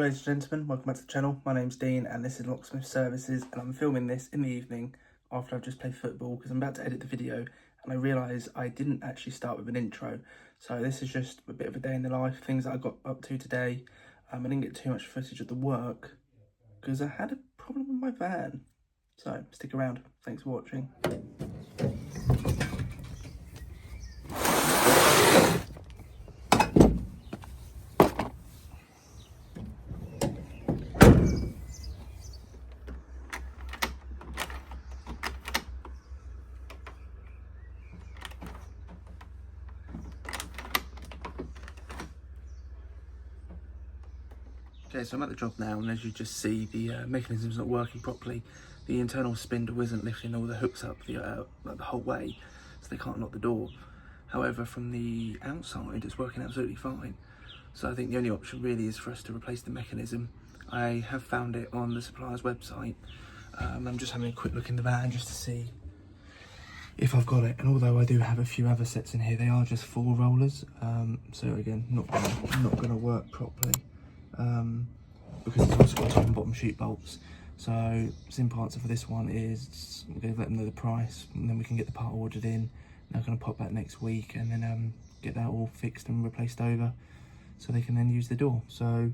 ladies and gentlemen, welcome back to the channel. My name's Dean and this is Locksmith Services, and I'm filming this in the evening after I've just played football because I'm about to edit the video and I realise I didn't actually start with an intro. So this is just a bit of a day in the life, things that I got up to today. I didn't get too much footage of the work because I had a problem with my van. So stick around, thanks for watching. Okay, so I'm at the job now, and as you just see, the mechanism's not working properly. The internal spindle isn't lifting all the hooks up the whole way, so they can't lock the door. However, from the outside, it's working absolutely fine. So I think the only option really is for us to replace the mechanism. I have found it on the supplier's website. I'm just having a quick look in the van just to see if I've got it. And although I do have a few other sets in here, they are just 4 rollers. So again, not gonna work properly. Because it's also got top and bottom sheet bolts. So simple answer for this one is we're going to let them know the price, and then we can get the part ordered in. They're going to pop back next week and then get that all fixed and replaced over so they can then use the door. So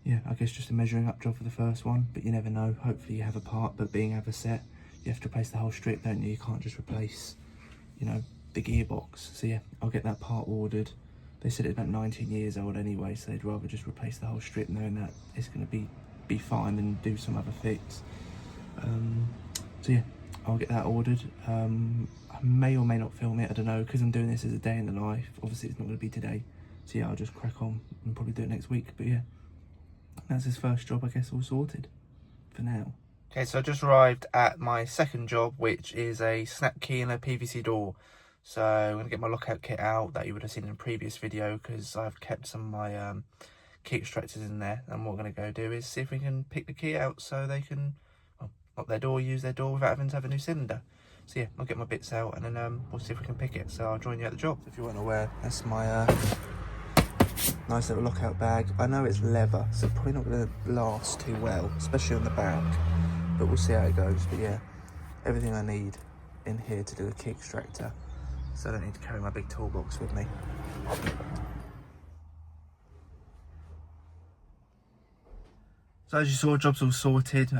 yeah, I guess just a measuring up job for the first one, but you never know. Hopefully you have a part, but being have a set, you have to replace the whole strip, don't you? You can't just replace, you know, the gearbox. So yeah, I'll get that part ordered. They said it's about 19 years old anyway, so they'd rather just replace the whole strip knowing that it's going to be fine than do some other fix. So yeah, I'll get that ordered. I may or may not film it, I don't know, because I'm doing this as a day in the life. Obviously it's not going to be today, so yeah, I'll just crack on and probably do it next week. But yeah, that's his first job, I guess, all sorted for now. Okay, so I just arrived at my second job, which is a snap key and a PVC door. So I'm going to get my lockout kit out that you would have seen in a previous video, because I've kept some of my key extractors in there. And what we're going to go do is see if we can pick the key out so they can lock their door, use their door without having to have a new cylinder. So yeah, I'll get my bits out and then we'll see if we can pick it. So I'll join you at the job. If you weren't aware, that's my nice little lockout bag. I know it's leather, so probably not going to last too well, especially on the back. But we'll see how it goes. But yeah, everything I need in here to do a key extractor, so I don't need to carry my big toolbox with me. So as you saw, job's all sorted.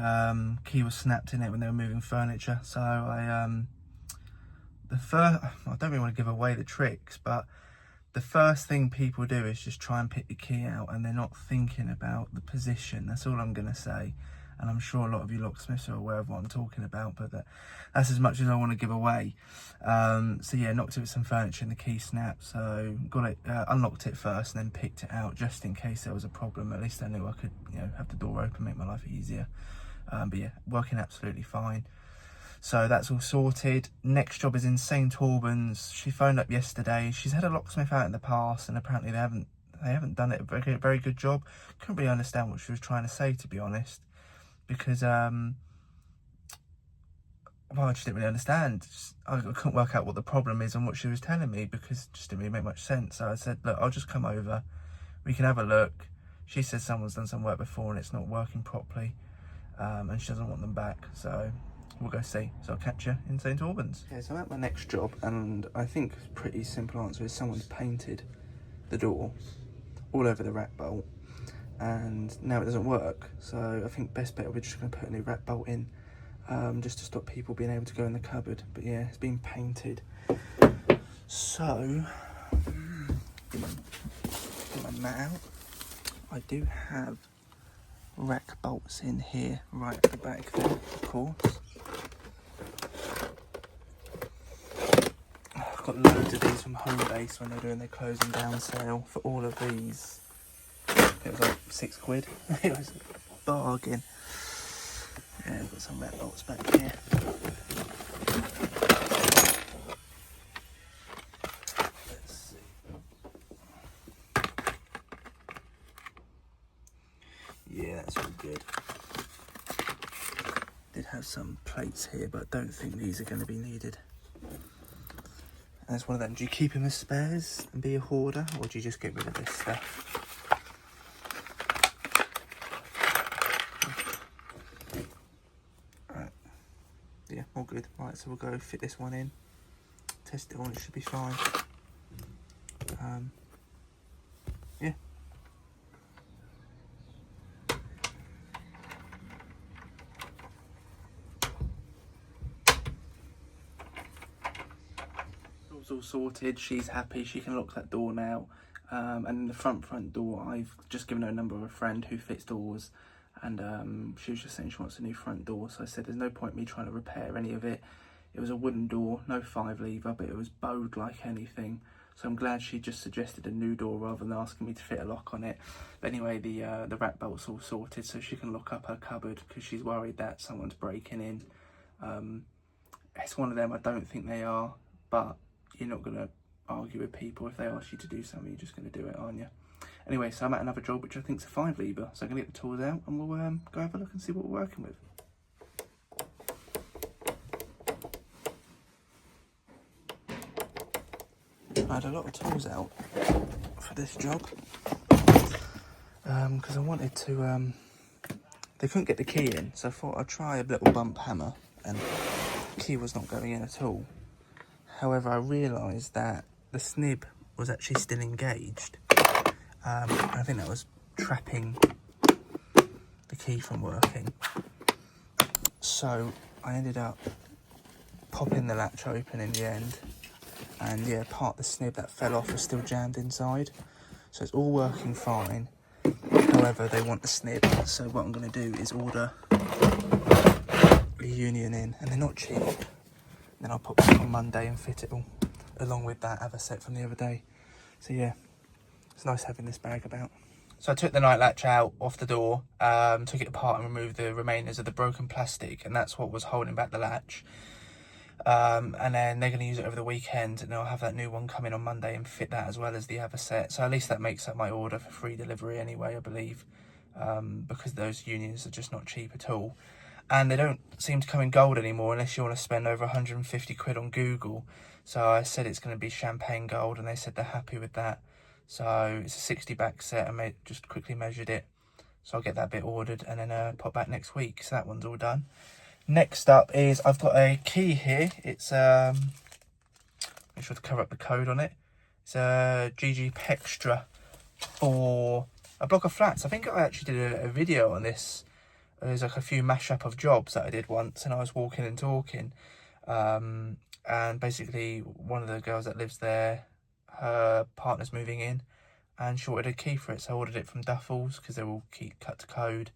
Key was snapped in it when they were moving furniture. So I don't really want to give away the tricks, but the first thing people do is just try and pick the key out, and they're not thinking about the position. That's all I'm gonna say. And I'm sure a lot of you locksmiths are aware of what I'm talking about, but that's as much as I want to give away. So yeah, knocked it with some furniture and the key snapped. So got it, unlocked it first and then picked it out just in case there was a problem. At least I knew I could, you know, have the door open, make my life easier. But yeah, working absolutely fine. So that's all sorted. Next job is in St Albans. She phoned up yesterday. She's had a locksmith out in the past, and apparently they haven't done it a very good job. Couldn't really understand what she was trying to say, to be honest. Because, well, I just didn't really understand. I couldn't work out what the problem is and what she was telling me, because it just didn't really make much sense. So I said, look, I'll just come over. We can have a look. She said someone's done some work before and it's not working properly. And she doesn't want them back. So we'll go see. So I'll catch you in St Albans. Okay, so I'm at my next job, and I think a pretty simple answer is someone's painted the door all over the rat bolt. And now it doesn't work, so I think best bet we're just going to put a new rat bolt in, just to stop people being able to go in the cupboard. But yeah, it's been painted. So get my mat out. I do have rack bolts in here right at the back there, of course. I've got loads of these from Homebase when they're doing their closing down sale. For all of these, it was like £6. It was a bargain. Yeah, I've got some rat bolts back here. Let's see. Yeah, that's all good. Did have some plates here, but I don't think these are going to be needed. And it's one of them. Do you keep them as spares and be a hoarder, or do you just get rid of this stuff? all good. Right, so we'll go fit this one in, test it on, it should be fine. Yeah. Door's all sorted, she's happy, she can lock that door now. And the front door, I've just given her a number of a friend who fits doors, and she was just saying she wants a new front door, so I said there's no point me trying to repair any of it. It was a wooden door, no 5 lever, but it was bowed like anything, so I'm glad she just suggested a new door rather than asking me to fit a lock on it. But anyway, the rat bolt's all sorted, so she can lock up her cupboard because she's worried that someone's breaking in. It's one of them, I don't think they are, but you're not going to argue with people. If they ask you to do something, you're just going to do it, aren't you? Anyway, so I'm at another job which I think's a 5 lever, so I'm going to get the tools out and we'll go have a look and see what we're working with. I had a lot of tools out for this job because I wanted to, they couldn't get the key in, so I thought I'd try a little bump hammer, and the key was not going in at all. However, I realised that the snib was actually still engaged. I think that was trapping the key from working. So I ended up popping the latch open in the end, and yeah, part of the snib that fell off was still jammed inside. So it's all working fine. However, they want the snib, so what I'm going to do is order a union in, and they're not cheap. Then I'll pop it on Monday and fit it all, along with that other set from the other day. So yeah, it's nice having this bag about. So I took the night latch out off the door, took it apart and removed the remainders of the broken plastic, and that's what was holding back the latch. And then they're going to use it over the weekend, and I'll have that new one come in on Monday and fit that as well as the other set. So at least that makes up my order for free delivery anyway, I believe, because those unions are just not cheap at all. And they don't seem to come in gold anymore unless you want to spend over 150 quid on Google. So I said it's going to be champagne gold, and they said they're happy with that. So it's a 60 back set. I just quickly measured it. So I'll get that bit ordered and then pop back next week. So that one's all done. Next up is I've got a key here. It's, make sure to cover up the code on it. It's a GG Pextra for a block of flats. I think I actually did a video on this. There's like a few mashup of jobs that I did once, and I was walking and talking. And basically one of the girls that lives there, her partner's moving in, and she ordered a key for it. So I ordered it from Duffels because they're all cut to code,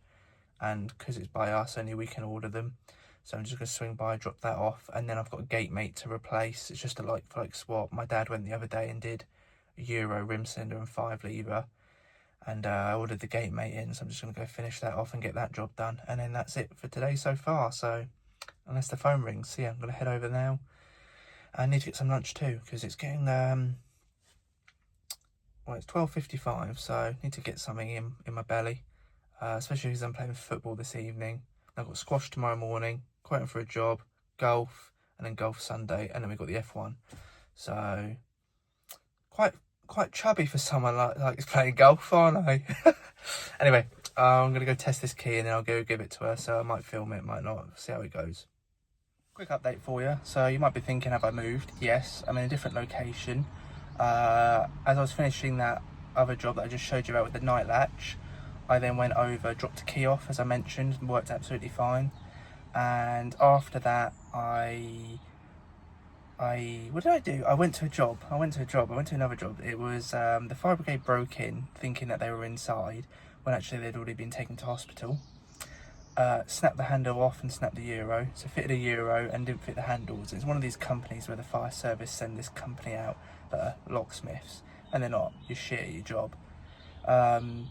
and because it's by us, only we can order them. So I'm just going to swing by, drop that off, and then I've got a GateMate to replace. It's just a like-for-like swap. My dad went the other day and did a Euro rim cylinder and 5 lever, and I ordered the GateMate in, so I'm just going to go finish that off and get that job done. And then that's it for today so far. So unless the phone rings, so yeah, I'm going to head over now. I need to get some lunch too, because it's getting, well, it's 12:55, so I need to get something in my belly, especially because I'm playing football this evening. I've got squash tomorrow morning, quoting for a job, golf, and then golf Sunday, and then we've got the F1. So quite chubby for someone like playing golf, aren't I? Anyway, I'm going to go test this key and then I'll go give it to her. So I might film it, might not, see how it goes. Quick update for you. So you might be thinking, have I moved? Yes, I'm in a different location. As I was finishing that other job that I just showed you about with the night latch, I then went over, dropped the key off, as I mentioned, and worked absolutely fine. And after that, what did I do? I went to another job. It was the fire brigade broke in thinking that they were inside when actually they'd already been taken to hospital. Snapped the handle off and snapped the Euro. So fitted a Euro and didn't fit the handles. It's one of these companies where the fire service send this company out that are locksmiths, and they're not. You're shit at your job. And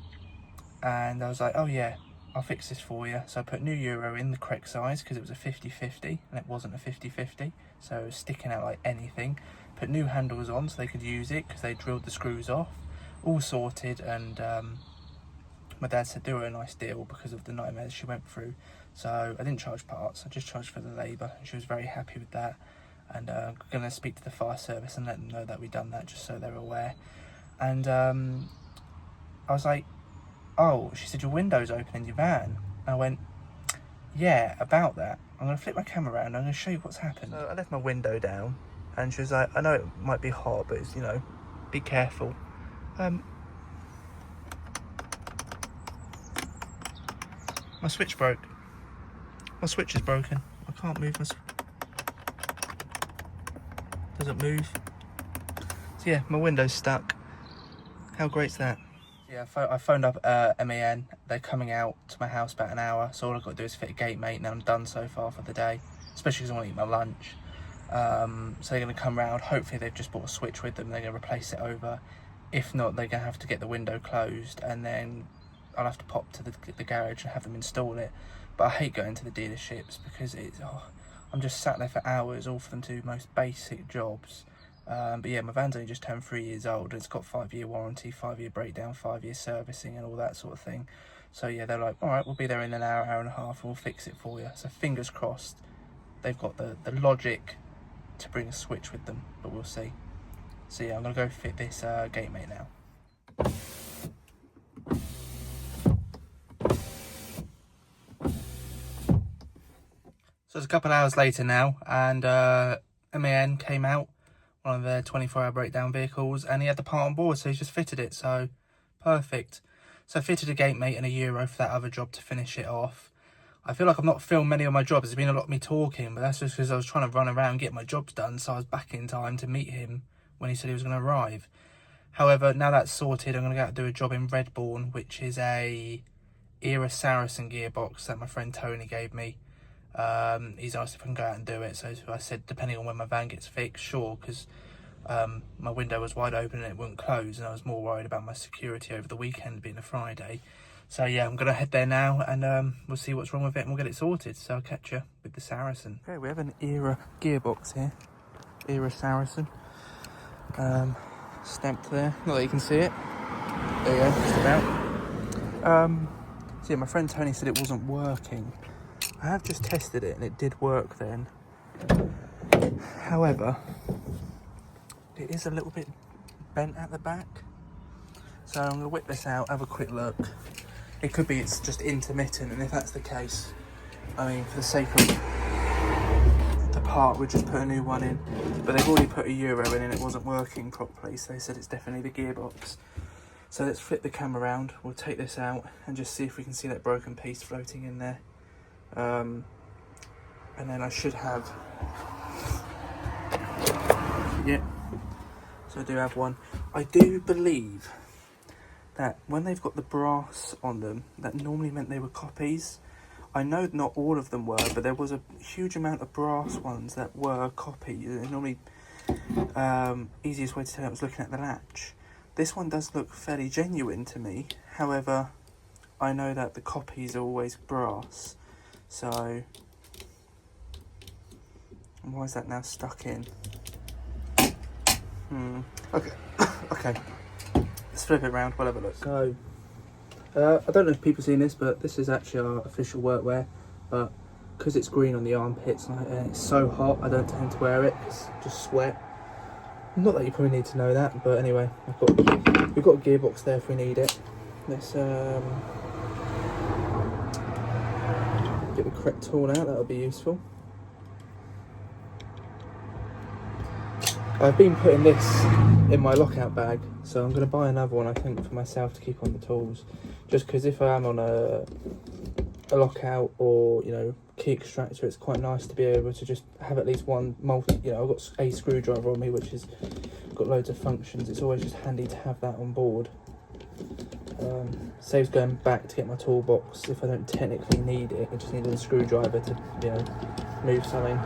I was like, oh yeah, I'll fix this for you. So I put new Euro in the correct size because it was a 50-50 and it wasn't a 50-50. So it was sticking out like anything. Put new handles on so they could use it because they drilled the screws off. All sorted, and my dad said do her a nice deal because of the nightmares she went through. So I didn't charge parts, I just charged for the labour, and she was very happy with that. And I'm going to speak to the fire service and let them know that we've done that, just so they're aware. And I was like, oh, she said your window's open in your van. And I went, yeah, about that, I'm going to flip my camera around and I'm going to show you what's happened. So I left my window down and she was like, I know it might be hot, but it's, you know, be careful. My switch broke. My switch is broken. I can't move my doesn't move. So yeah, my window's stuck. How great's that? Yeah, I phoned up MAN. They're coming out to my house about an hour, so all I've got to do is fit a GateMate and I'm done so far for the day, especially because I want to eat my lunch. So they're going to come round. Hopefully they've just bought a switch with them. They're going to replace it over. If not, they're going to have to get the window closed, and then I'll have to pop to the garage and have them install it. But I hate going to the dealerships because I'm just sat there for hours, all for them to do most basic jobs. But yeah, my van's only just turned 3 years old. It's got 5-year warranty, 5-year breakdown, 5-year servicing and all that sort of thing. So yeah, they're like, all right, we'll be there in an hour, hour and a half, and we'll fix it for you. So fingers crossed they've got the logic to bring a switch with them, but we'll see. So yeah, I'm going to go fit this GateMate now. So it's a couple of hours later now, and MAN came out, one of their 24-hour breakdown vehicles, and he had the part on board, so he's just fitted it, so perfect. So I fitted a GateMate and €1 for that other job to finish it off. I feel like I've not filmed many of my jobs. There's been a lot of me talking, but that's just because I was trying to run around and get my jobs done, so I was back in time to meet him when he said he was going to arrive. However, now that's sorted, I'm going to go out and do a job in Redbourne, which is a Era Saracen gearbox that my friend Tony gave me. He's asked if I can go out and do it, so I said depending on when my van gets fixed, sure, because my window was wide open and it wouldn't close, and I was more worried about my security over the weekend being a Friday. So yeah, I'm gonna head there now, and we'll see what's wrong with it and we'll get it sorted. So I'll catch you with the Saracen. Okay, we have an Era gearbox here, Era Saracen, stamped there, not that you can see it. There you go, just about. So yeah, my friend Tony said it wasn't working. I have just tested it and it did work then. However, it is a little bit bent at the back. So I'm going to whip this out, have a quick look. It could be it's just intermittent, and if that's the case, I mean, for the sake of the part, we'll just put a new one in. But they've already put €1 in and it wasn't working properly, so they said it's definitely the gearbox. So let's flip the camera around, we'll take this out and just see if we can see that broken piece floating in there. And then I should have, yeah, so I do have one. I do believe that when they've got the brass on them, that normally meant they were copies. I know not all of them were, but there was a huge amount of brass ones that were copies. Normally, easiest way to tell it was looking at the latch. This one does look fairly genuine to me. However, I know that the copies are always brass. So, why is that now stuck in? Okay, okay. Let's flip it around, we'll have a look. So, I don't know if people have seen this, but this is actually our official workwear. But because it's green on the armpits and it's so hot, I don't tend to wear it. It's just sweat. Not that you probably need to know that, but anyway, we've got a gearbox there if we need it. Let's get the correct tool out, that'll be useful. I've been putting this in my lockout bag, so I'm going to buy another one, I think, for myself to keep on the tools. Just because if I am on a lockout or, you know, key extractor, it's quite nice to be able to just have at least one you know, I've got a screwdriver on me, which has got loads of functions. It's always just handy to have that on board. Saves going back to get my toolbox if I don't technically need it. I just need a screwdriver to, you know, move something.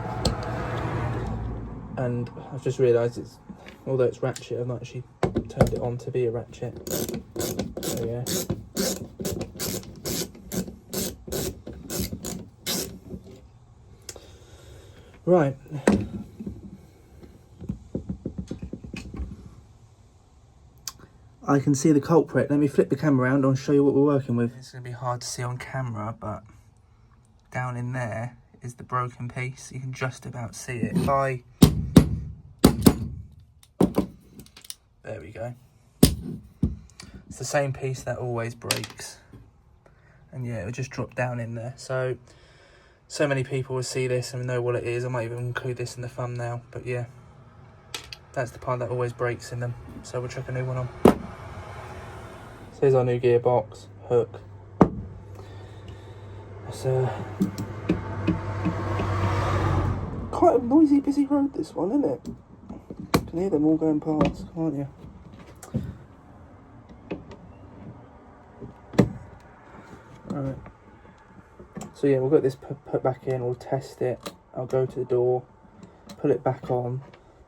And I've just realised it's, although it's ratchet, I've not actually turned it on to be a ratchet. There we go. Right. I can see the culprit. Let me flip the camera around and show you what we're working with. It's going to be hard to see on camera, but down in there is the broken piece. You can just about see it. There we go. It's the same piece that always breaks. And yeah, it'll just drop down in there. So So many people will see this and know what it is. I might even include this in the thumbnail, but yeah, that's the part that always breaks in them, so we'll chuck a new one on. So here's our new gearbox, hook. It's quite a noisy, busy road, this one, isn't it? You can hear them all going past, can't you? Right. So yeah, we'll get this put back in, we'll test it. I'll go to the door, put it back on.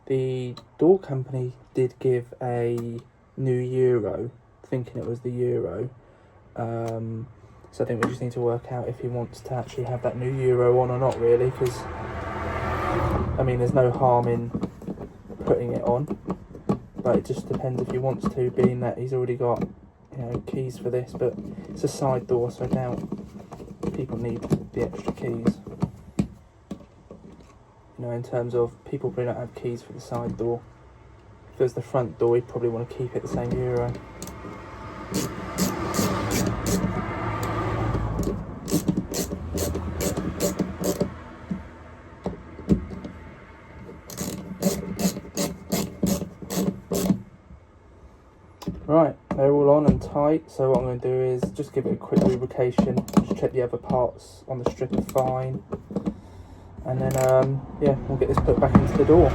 The door company did give a new Euro, thinking it was the Euro. So I think we just need to work out if he wants to actually have that new Euro on or not, really, because I mean, there's no harm in putting it on, but it just depends if he wants to, being that he's already got, you know, keys for this. But it's a side door, so I doubt people need the extra keys. You know, in terms of people probably don't have keys for the side door. If there's the front door, you'd probably want to keep it the same Euro. Right, they're all on and tight, so what I'm going to do is just give it a quick lubrication, just check the other parts on the strip are fine, and then yeah, we'll get this put back into the door.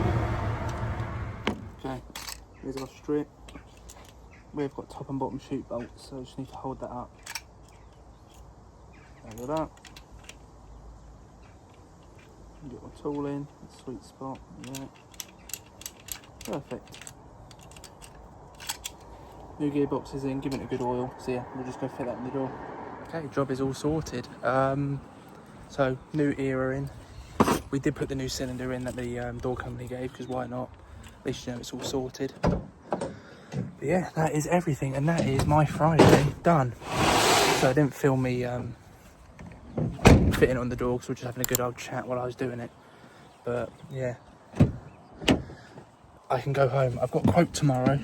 Okay, here's our strip. We've got top and bottom chute bolts, so I just need to hold that up. There we go. Get my tool in, sweet spot, yeah. Perfect. New gearbox is in, giving it a good oil, so yeah, we'll just go fit that in the door. Okay, job is all sorted. So, new era in. We did put the new cylinder in that the door company gave, because why not? At least you know it's all sorted. But yeah, that is everything, and that is my Friday done. So I didn't film me fitting on the door, because we were just having a good old chat while I was doing it. But yeah, I can go home. I've got a quote tomorrow.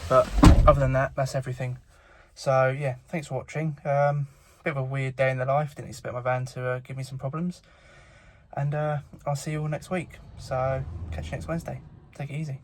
But other than that, that's everything. So yeah, thanks for watching. Bit of a weird day in the life. Didn't expect my van to give me some problems. And I'll see you all next week. So catch you next Wednesday. Take it easy.